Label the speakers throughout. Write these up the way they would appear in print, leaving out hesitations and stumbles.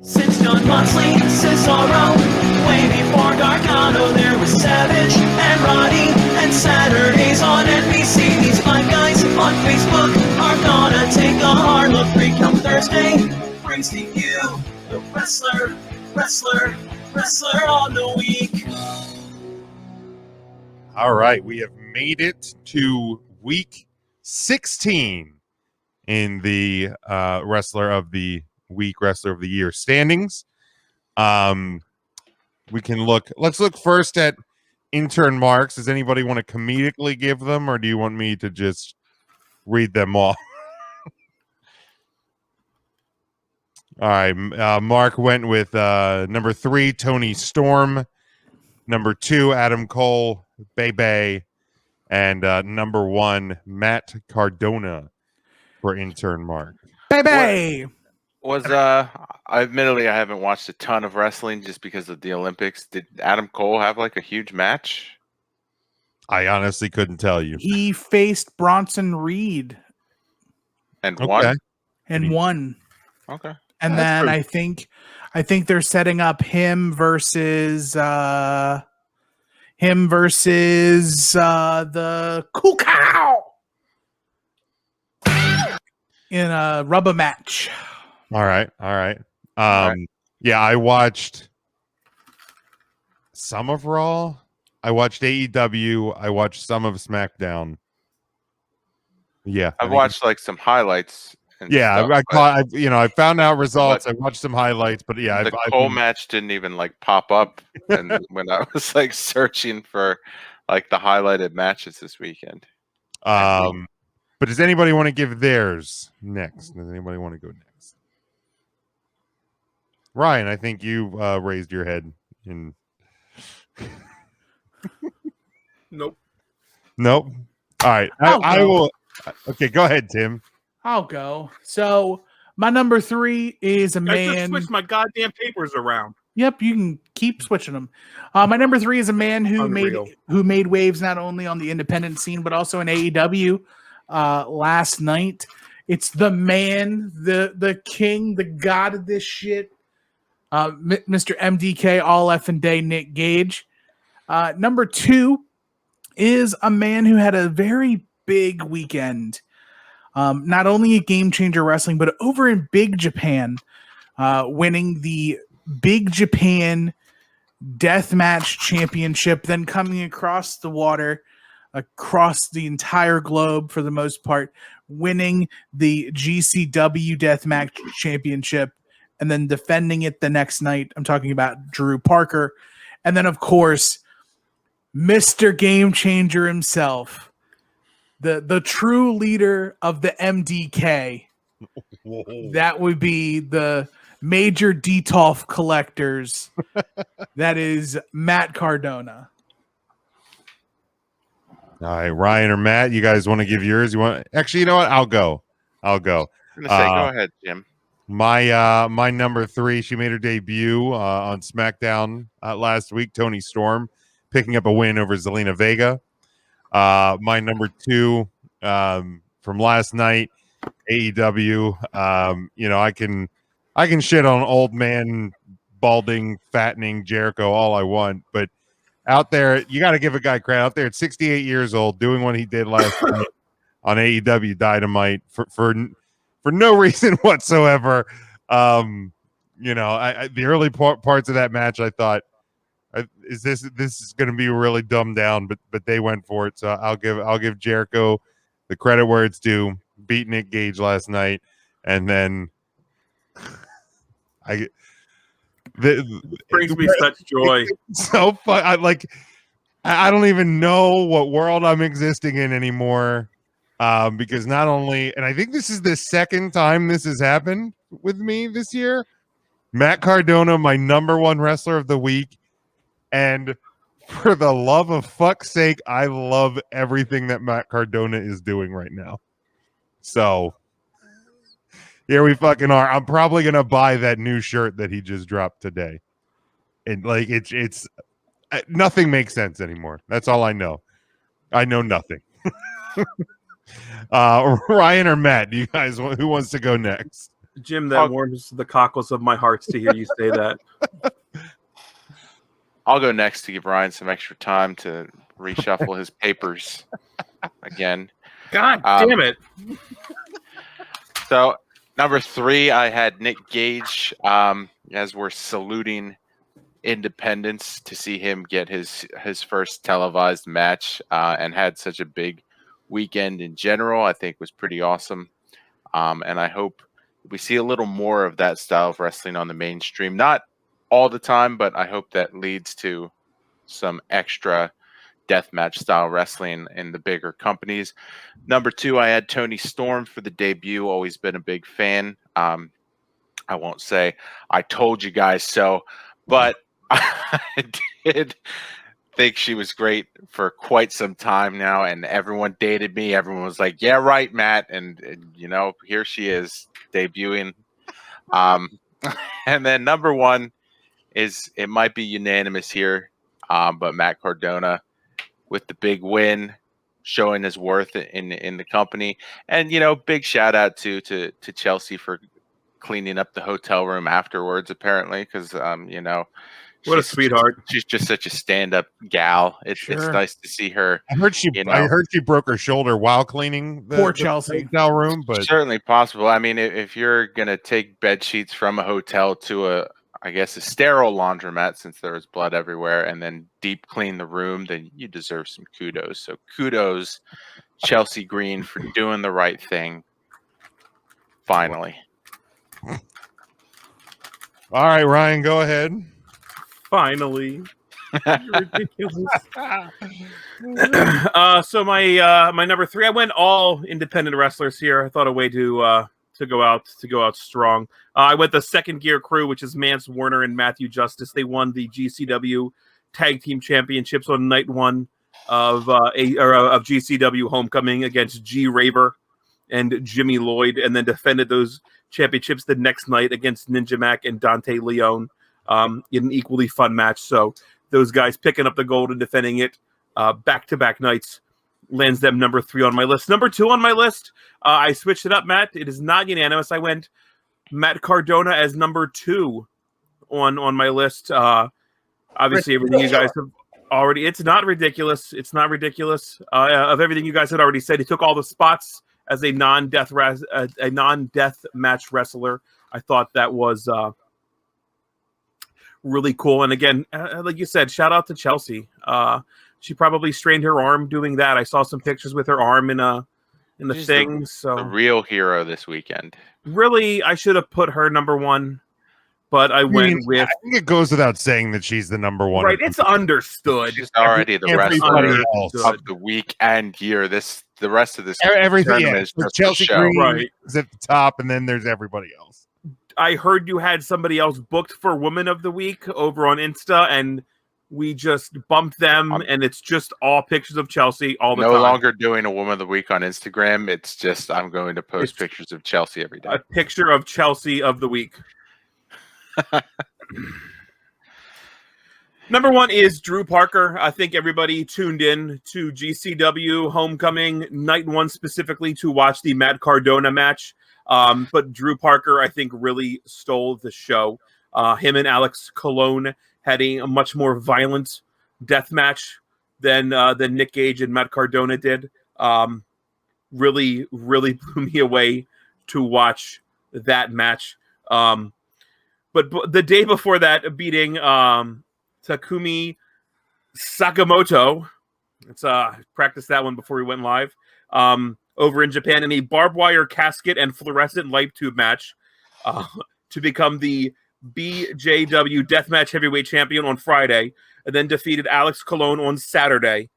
Speaker 1: Since John Moxley, Cesaro, way before Gargano, there was Savage and Roddy, and Saturdays on NBC. These five guys on Facebook are gonna take a hard look. Recount Thursday brings to you the wrestler on the week.
Speaker 2: All right, we have made it to week 16 in the wrestler of the week, wrestler of the year standings. We can let's look first at intern marks. Does anybody want to comedically give them, or do you want me to just read them all? All right, Mark went with number 3, Tony Storm, number 2, Adam Cole, Bebe, and number 1, Matt Cardona for intern mark.
Speaker 3: Bebe!
Speaker 4: Admittedly, I haven't watched a ton of wrestling just because of the Olympics. Did Adam Cole have like a huge match?
Speaker 2: I honestly couldn't tell you.
Speaker 3: He faced Bronson Reed
Speaker 4: And won?
Speaker 3: and won.
Speaker 4: Okay.
Speaker 3: And then I think they're setting up him versus the Cool Cow in a rubber match.
Speaker 2: All right. Yeah, I watched some of Raw. I watched AEW. I watched some of SmackDown. Yeah,
Speaker 4: I've watched like some highlights.
Speaker 2: Yeah, I found out results. I watched some highlights, but yeah,
Speaker 4: the Cole match didn't even like pop up, and when I was like searching for like the highlighted matches this weekend.
Speaker 2: But does anybody want to give theirs next? Does anybody want to go next? Ryan, I think you raised your head.
Speaker 5: Nope.
Speaker 2: All right, I will. Okay, go ahead, Tim.
Speaker 3: I'll go. So my number 3 is a man.
Speaker 5: I just switched my goddamn papers around.
Speaker 3: Yep, you can keep switching them. My number 3 is a man who made waves not only on the independent scene but also in AEW last night. It's the man, the king, the god of this shit, Mr. MDK, all effing day, Nick Gage. Number 2 is a man who had a very big weekend. Not only at Game Changer Wrestling, but over in Big Japan, winning the Big Japan Deathmatch Championship, then coming across the water, across the entire globe for the most part, winning the GCW Deathmatch Championship, and then defending it the next night. I'm talking about Drew Parker. And then, of course, Mr. Game Changer himself, the true leader of the MDK. Whoa. That would be the major Detolf collectors. That is Matt Cardona.
Speaker 2: All right, Ryan or Matt, you guys want to give yours? Actually, you know what? I'll go.
Speaker 4: I'm gonna say, go ahead, Jim.
Speaker 2: My number 3, she made her debut on SmackDown last week. Tony Storm picking up a win over Zelina Vega. My number 2 from last night, AEW. I can shit on old man, balding, fattening Jericho all I want, but out there, you got to give a guy credit. Out there at 68 years old, doing what he did last night on AEW Dynamite for no reason whatsoever. The early parts of that match, I thought, this is going to be really dumbed down, but they went for it. So I'll give Jericho the credit where it's due. Beat Nick Gage last night, and then
Speaker 5: brings me such joy.
Speaker 2: So fun. I don't even know what world I'm existing in anymore. Because not only, and I think this is the second time this has happened with me this year. Matt Cardona, my number 1 wrestler of the week. And for the love of fuck's sake, I love everything that Matt Cardona is doing right now. So here we fucking are. I'm probably going to buy that new shirt that he just dropped today. And it's nothing makes sense anymore. That's all I know. I know nothing. Ryan or Matt, do you guys who wants to go next?
Speaker 5: Jim, that warms the cockles of my heart to hear you say that.
Speaker 4: I'll go next to give Ryan some extra time to reshuffle his papers again.
Speaker 5: God damn it.
Speaker 4: So number 3, I had Nick Gage. As we're saluting Independence to see him get his first televised match, and had such a big weekend in general, I think was pretty awesome. And I hope we see a little more of that style of wrestling on the mainstream. Not all the time, but I hope that leads to some extra deathmatch style wrestling in the bigger companies. Number 2, I had Tony Storm for the debut. Always been a big fan. I won't say I told you guys so, but I did think she was great for quite some time now, and everyone dated me. Everyone was like, "Yeah, right, Matt," and you know, here she is debuting. And then number 1 is, it might be unanimous here, but Matt Cardona with the big win, showing his worth in the company. And you know, big shout out to Chelsea for cleaning up the hotel room afterwards, apparently, because you know,
Speaker 5: What a sweetheart.
Speaker 4: She's just such a stand-up gal. It's nice to see her.
Speaker 2: I heard she broke her shoulder while cleaning the
Speaker 3: Chelsea
Speaker 2: hotel room, but
Speaker 4: certainly possible. I mean, if you're gonna take bed sheets from a hotel to a sterile laundromat, since there was blood everywhere, and then deep clean the room, then you deserve some kudos. So kudos, Chelsea Green, for doing the right thing. Finally.
Speaker 2: All right, Ryan, go ahead.
Speaker 5: Finally. Ridiculous. So my number 3, I went all independent wrestlers here. I thought a way to go out strong. I went the Second Gear Crew, which is Mance Warner and Matthew Justice. They won the GCW Tag Team Championships on night 1 of GCW Homecoming against G Raver and Jimmy Lloyd, and then defended those championships the next night against Ninja Mac and Dante Leone in an equally fun match. So those guys picking up the gold and defending it back-to-back nights lands them number 3 on my list. Number 2 on my list, I switched it up, Matt. It is not unanimous. I went Matt Cardona as number 2 on my list. Obviously, everything you guys have already... It's not ridiculous. It's not ridiculous. Of everything you guys had already said, he took all the spots as a non-death match wrestler. I thought that was really cool. And again, like you said, shout out to Chelsea. She probably strained her arm doing that. I saw some pictures with her arm in the
Speaker 4: She's
Speaker 5: thing. So
Speaker 4: the real hero this weekend.
Speaker 5: Really, I should have put her number 1, but I went with.
Speaker 2: I think it goes without saying that she's the number 1.
Speaker 5: Right, it's understood.
Speaker 4: She's already the wrestler
Speaker 2: else
Speaker 4: of the week and year. The rest of this
Speaker 2: everything
Speaker 4: is just
Speaker 2: Chelsea
Speaker 4: a show.
Speaker 2: Green is at the top, and then there's everybody else.
Speaker 5: I heard you had somebody else booked for Woman of the Week over on Insta, and we just bumped them, and it's just all pictures of Chelsea all the time.
Speaker 4: No longer doing a Woman of the Week on Instagram. It's just I'm going to post pictures of Chelsea every day.
Speaker 5: A picture of Chelsea of the week. Number 1 is Drew Parker. I think everybody tuned in to GCW Homecoming Night 1 specifically to watch the Matt Cardona match. But Drew Parker, I think, really stole the show. Him and Alex Colon had a much more violent death match than Nick Gage and Matt Cardona did. Really, really blew me away to watch that match. But the day before that, beating Takumi Sakamoto, let's practice that one before we went live, over in Japan in a barbed wire casket and fluorescent light tube match to become the BJW Deathmatch Heavyweight Champion on Friday, and then defeated Alex Colon on Saturday,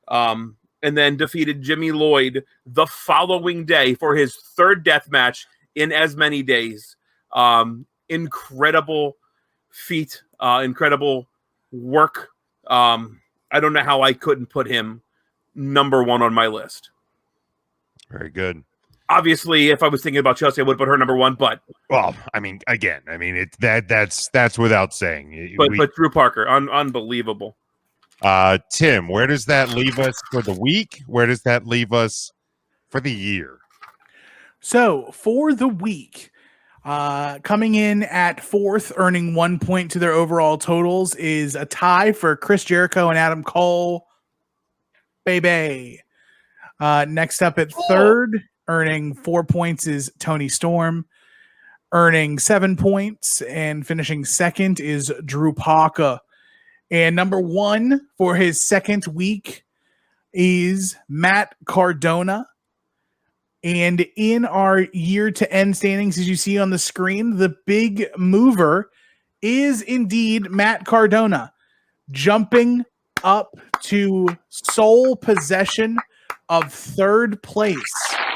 Speaker 5: and then defeated Jimmy Lloyd the following day for his 3rd death match in as many days. Incredible feat, incredible work. I don't know how I couldn't put him number 1 on my list.
Speaker 2: Very good.
Speaker 5: Obviously, if I was thinking about Chelsea, I would put her number 1. But
Speaker 2: that's without saying.
Speaker 5: But Drew Parker, unbelievable.
Speaker 2: Tim, where does that leave us for the week? Where does that leave us for the year?
Speaker 3: So for the week, Coming in at fourth, earning 1 point to their overall totals, is a tie for Chris Jericho and Adam Cole. Baby. Next up at third, earning 4 points, is Tony Storm. Earning 7 points and finishing second is Drew Parker. And number one for his second week is Matt Cardona. And in our year-to-end standings, as you see on the screen, the big mover is indeed Matt Cardona, jumping up to sole possession of third place.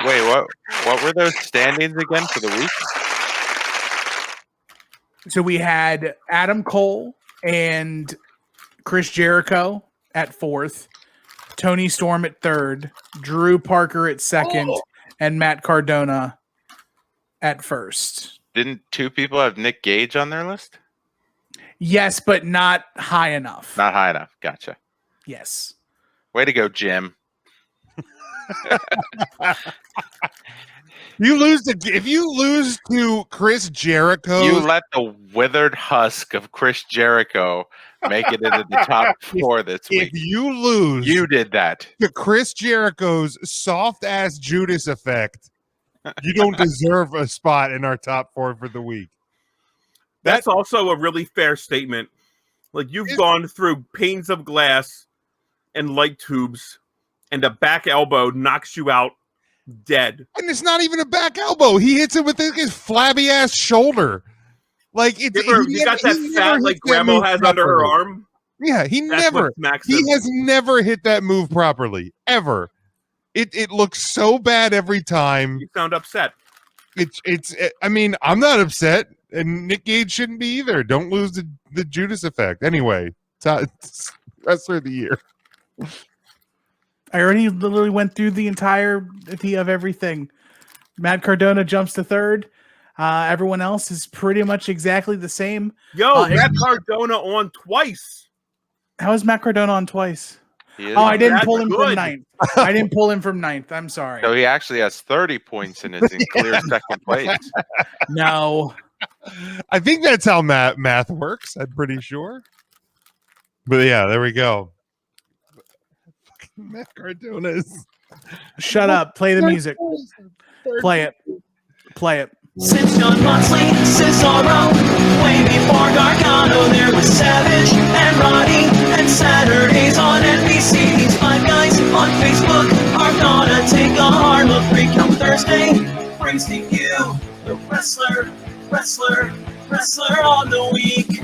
Speaker 4: Wait, what were those standings again for the week?
Speaker 3: So we had Adam Cole and Chris Jericho at fourth, Tony Storm at third, Drew Parker at second, and Matt Cardona at first.
Speaker 4: Didn't two people have Nick Gage on their list?
Speaker 3: Yes, but not high enough.
Speaker 4: Not high enough. Gotcha.
Speaker 3: Yes.
Speaker 4: Way to go, Jim.
Speaker 2: If you lose to Chris Jericho,
Speaker 4: You let the withered husk of Chris Jericho make it into the top four this
Speaker 2: if
Speaker 4: week.
Speaker 2: you lose
Speaker 4: You did that.
Speaker 2: to Chris Jericho's soft ass Judas effect, you don't deserve a spot in our top four for the week.
Speaker 5: That's also a really fair statement. Like, you've gone through panes of glass and light tubes, and a back elbow knocks you out dead.
Speaker 2: And it's not even a back elbow. He hits it with his flabby ass shoulder. Like it's
Speaker 5: You got that fat like grandma has under her arm.
Speaker 2: Yeah, he
Speaker 5: That's
Speaker 2: never.
Speaker 5: what smacks
Speaker 2: He
Speaker 5: him.
Speaker 2: has never hit that move properly ever. It looks so bad every time.
Speaker 5: You sound upset.
Speaker 2: I mean, I'm not upset, and Nick Gage shouldn't be either. Don't lose the Judas effect. Anyway, wrestler of the year.
Speaker 3: I already literally went through the entirety of everything. Matt Cardona jumps to third. Everyone else is pretty much exactly the same.
Speaker 5: Yo, Matt Cardona on twice.
Speaker 3: How is Matt Cardona on twice?
Speaker 4: He is-
Speaker 3: Oh, I didn't
Speaker 5: That's
Speaker 3: pull him from
Speaker 5: good.
Speaker 3: ninth. I didn't pull him from ninth. I'm sorry.
Speaker 4: So he actually has 30 points and is in clear second place.
Speaker 3: No.
Speaker 2: I think that's how math works. I'm pretty sure. But yeah, there we go. Matt Cardona is.
Speaker 3: Shut up. Play the music. Play it. Play it.
Speaker 1: Since John Moxley, Cesaro, way before Gargano, there was Savage and Roddy, and Saturdays on NBC. These five guys on Facebook are gonna take a hard look. Come Thursday brings to you the wrestler on the week.